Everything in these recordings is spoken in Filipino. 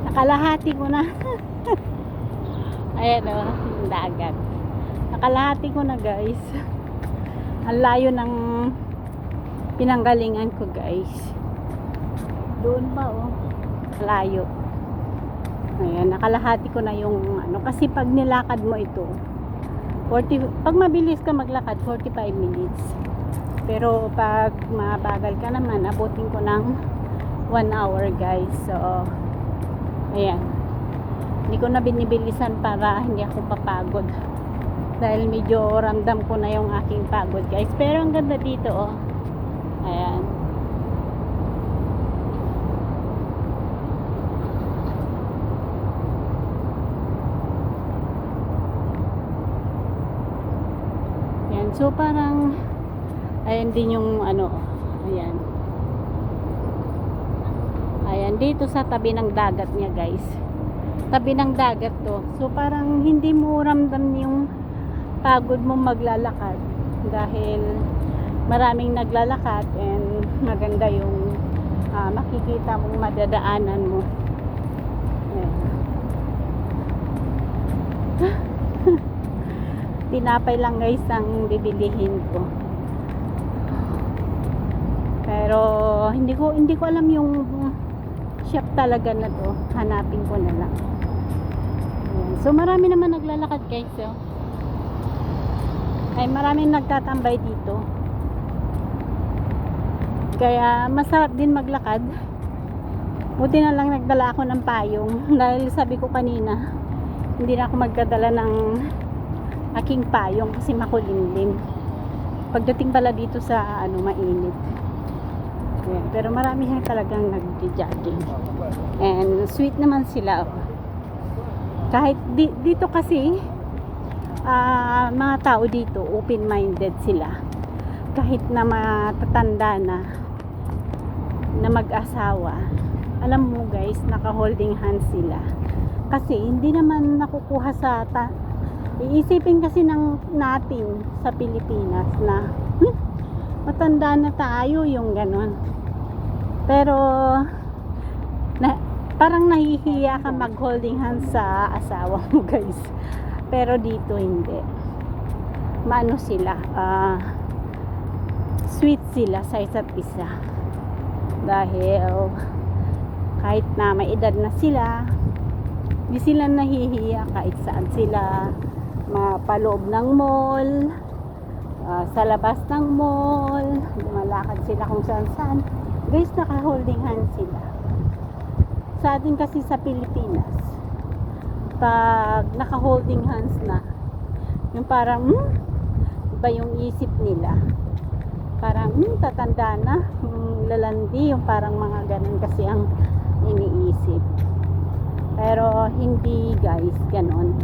Nakalahati ko na. Ayan o, yung dagat. Nakalahati ko na guys. Ang layo ng pinanggalingan ko guys. Doon pa o. Layo. Ayan, nakalahati ko na yung ano. Kasi pag nilakad mo ito, pag mabilis ka maglakad, 45 minutes. Pero pag mabagal ka naman, abutin ko ng 1 hour guys. So, ayan. Hindi ko na binibilisan para hindi ako papagod. Dahil medyo ramdam ko na yung aking pagod guys. Pero ang ganda dito oh. Ayan. Ayan. So parang ayan din yung ano. Ayan. Ayan. Dito sa tabi ng dagat niya guys. Tabi ng dagat to. So parang hindi mo ramdam yung pagod mo maglalakad dahil maraming naglalakad and maganda yung makikita mong madadaanan mo. Tinapay lang guys ang bibilihin ko. Pero hindi ko alam yung shop talaga na to. Hanapin ko na lang. So marami naman naglalakad guys. So ay maraming nagtatambay dito. Kaya masarap din maglakad. Buti na lang nagdala ako ng payong dahil sabi ko kanina hindi na ako magdadala ng aking payong kasi makulimlim. Pagdating pala dito sa ano mainit. Ayan, pero marami siyang talagang nag-jogging. And sweet naman sila. Kahit dito kasi mga tao dito open-minded sila kahit na matatanda na mag-asawa. Alam mo guys, naka-holding hands sila kasi hindi naman nakukuha sa iisipin kasi natin sa Pilipinas na matanda na tayo yung ganon, pero parang nahihiya ka mag-holding hands sa asawa mo guys. Pero dito hindi. Maano sila, sweet sila sa isa't isa. Dahil kahit na may edad na sila, hindi sila nahihiya kahit saan sila mapaloob ng mall, sa labas ng mall, lumalakad sila kung saan saan. Guys, naka-holding hands sila. Sa atin kasi sa Pilipinas, pag naka-holding hands na, yung parang iba yung isip nila. Parang tatanda na, lalandi, yung parang mga ganun kasi ang iniisip. Pero hindi guys, ganon.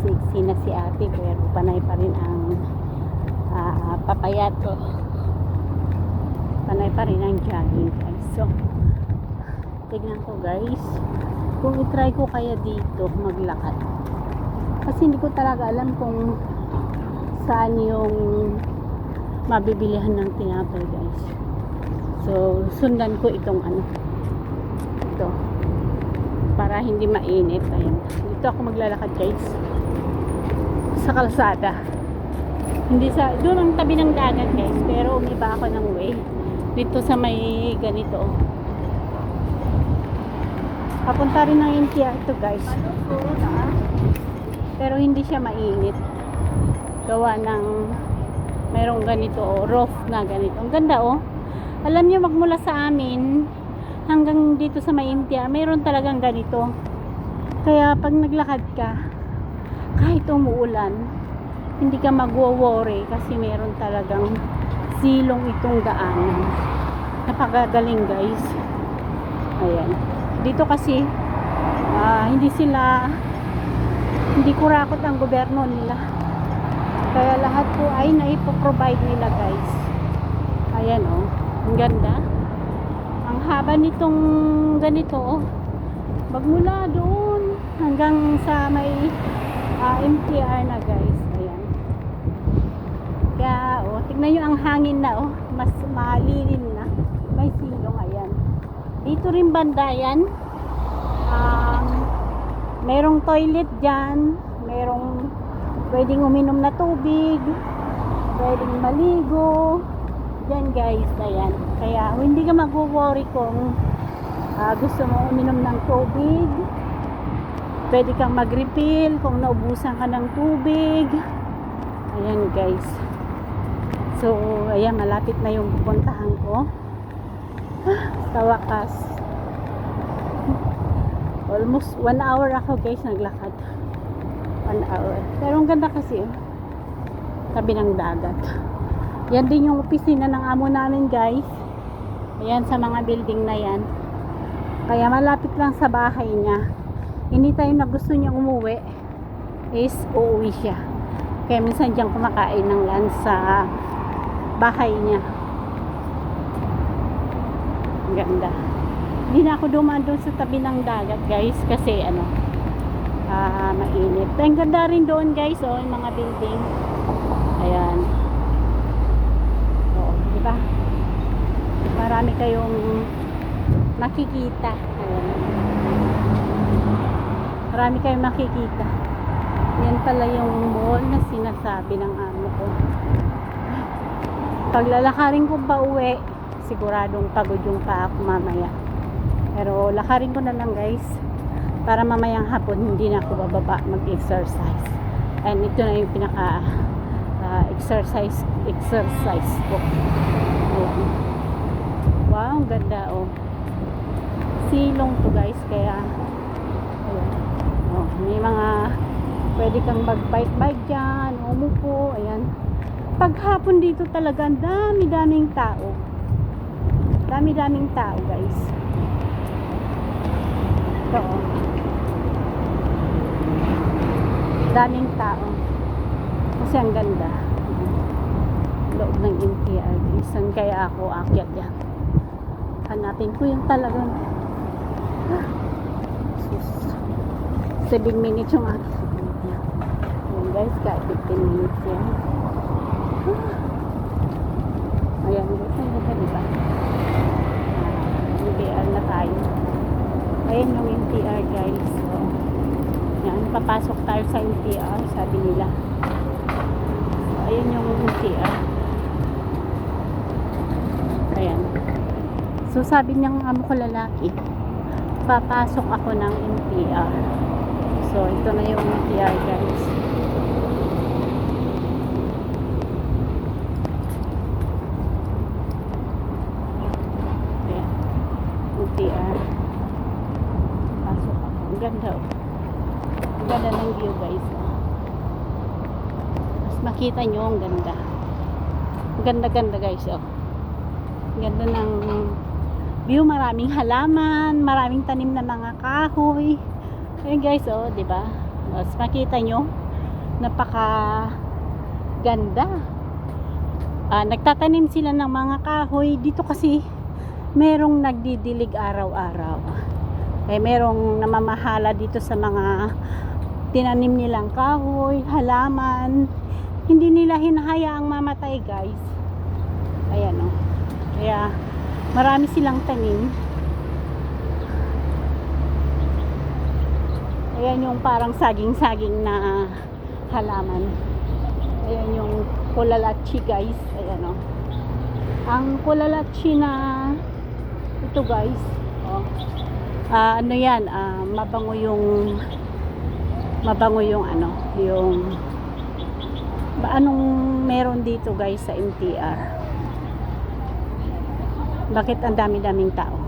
Sexy na si ate pero panay pa rin ang papayat ko. Panay pa rin ang jogging guys. So tignan ko guys kung itry ko kaya dito maglakad, kasi hindi ko talaga alam kung saan yung mabibilihan ng tinapay guys. So sundan ko itong ano, ito para hindi mainit. Ayan, dito ako maglalakad guys sa kalsada, hindi sa doon ang tabi ng dagat guys, pero umiba ako ng way dito sa may ganito. Papunta rin ng India ito guys. Pero hindi siya mainit. Gawa ng mayroong ganito roof na ganito. Ang ganda oh. Alam niyo magmula sa amin hanggang dito sa may India, mayroon talagang ganito. Kaya pag naglakad ka, kahit umuulan, hindi ka magwo-worry kasi mayroon talagang silong itong daanan. Napakagaling guys. Ayan. Dito kasi hindi kurakot ang gobyerno nila. Kaya lahat po ay naipoprovide nila guys. Ayan oh. Ang ganda. Ang haba nitong ganito oh. Magmula doon hanggang sa may MTR na guys. Ayan. mahangin na oh. Mas malilim na. May silong, ayan. Dito rin banda yan. Merong toilet dyan. Merong pwedeng uminom na tubig. Pwedeng maligo. Dyan guys, ayan. Kaya hindi ka mag-worry kung gusto mo uminom ng tubig. Pwede kang mag-refill kung naubusan ka ng tubig. Ayan guys. So, ayan, malapit na yung pupuntahan ko. Sa wakas. Almost 1 hour ako guys naglakad. 1 hour. Pero ang ganda kasi tabi ng dagat. Yan din yung opisina ng amo namin guys. Ayan sa mga building na yan. Kaya malapit lang sa bahay niya. Anytime na gusto niya umuwi is uuwi siya. Kaya minsan diyang kumakain ng lunch sa bahay niya. Ang ganda. Hindi na ako dumaan doon sa tabi ng dagat guys kasi mainit. Ang ganda rin doon guys yung mga building. Ayan. Diba? Marami kayong makikita. Ayan. Marami kayong makikita. Yan pala yung mall na sinasabi ng amo ko. Paglalakarin ko pa uwi, siguradong pagod yung pa ako mamaya. Pero lakarin ko na lang guys para mamayang hapon hindi na ako bababa mag-exercise. And ito na yung pinaka exercise ko. Ayan. Wow, ang ganda oh. Silong to guys, kaya ayan. Oh, may mga pwede kang mag-bike dyan, umupo, ayan. Paghapon dito talaga dami-daming tao. Dami-daming tao guys. Ito oh. Daming tao. Kasi ang ganda. Loob ng MTR. Saan kaya ako akyat yan? Hanapin ko yung talagang 7 minutes yung akyat. Ayan guys, kahit 15 minutes yan. Ayan guys, ang ganda diba? MTR na tayo. Ayan yung MTR guys. So, yan, papasok tayo sa MTR, sabi nila. So, ayan yung MTR. Ayan. So, sabi niyang amo ko lalaki, papasok ako ng MTR. So, ito na yung MTR guys. Ayan. MTR. Pasok ako. Ang ganda oh. Ang ganda ng view guys. Mas makita nyo ang ganda. Ang ganda-ganda guys oh. Ang ganda ng view, maraming halaman, maraming tanim na mga kahoy. Ayan guys oh, 'di ba? Mas makita nyo, napaka ganda. Nagtatanim sila ng mga kahoy dito kasi merong nagdidilig araw-araw. Eh merong namamahala dito sa mga tinanim nilang kahoy, halaman. Hindi nila hinahayaang mamatay guys. Ayan oh. Kaya marami silang tanim. Ayan yung parang saging-saging na halaman. Ayan yung kulalachi guys. Ayan o. Ang kulalachi na ito guys. Oh. Ano yan? Mabango yung ano, yung anong meron dito guys sa MTR. Bakit ang dami-daming tao?